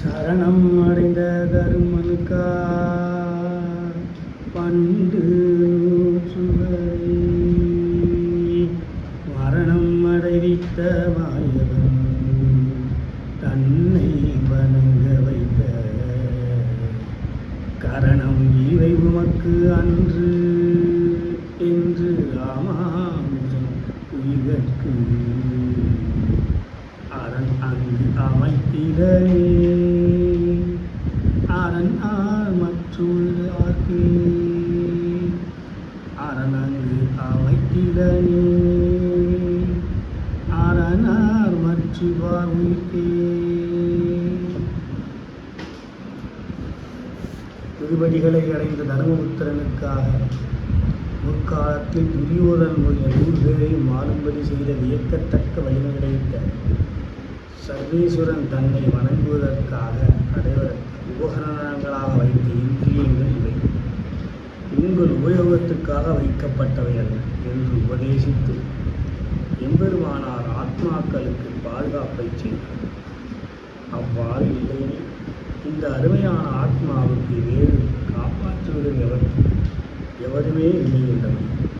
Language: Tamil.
சரணம் அடைந்த தருமனுக்கா பண்டு நூற்றுவரை மரணம் அடைவித்த மாயவன் தன்னை வணங்க வைத்த கரணம் இவை உமக்கு அன்று என்று ராமானுஜன் உயிர்கட்கு அரண் அங்கு அமைத்திடனே அரண் மற்றொரு ஆர்க்கே அரண் அங்கு அமைத்திடனே அரணார் மற்றுவார் உயிர்க்கே. திருவடிகளை அடைந்த தர்மபுத்திரனுக்காக முற்காலத்தில் துரியோதன் முதலிய 100 பேரையும் ஆளும்படி செய்த வியக்கத்தக்க வலிமை கிடைத்த சர்வேஸ்வரன் தன்னை வணங்குவதற்காக அடைவதற்கு உபகரணங்களாக வைத்த இந்திரியங்கள் இவை உங்கள் உபயோகத்துக்காக வைக்கப்பட்டவை அல்ல என்று உபதேசித்து எம்பெருமானார் ஆத்மாக்களுக்கு பாதுகாப்பை செய்தார். அவ்வாறு இல்லையே இந்த அருமையான ஆத்மாவுக்கு வேறு காப்பாற்றுவது எவருமே இல்லை என்றவர்.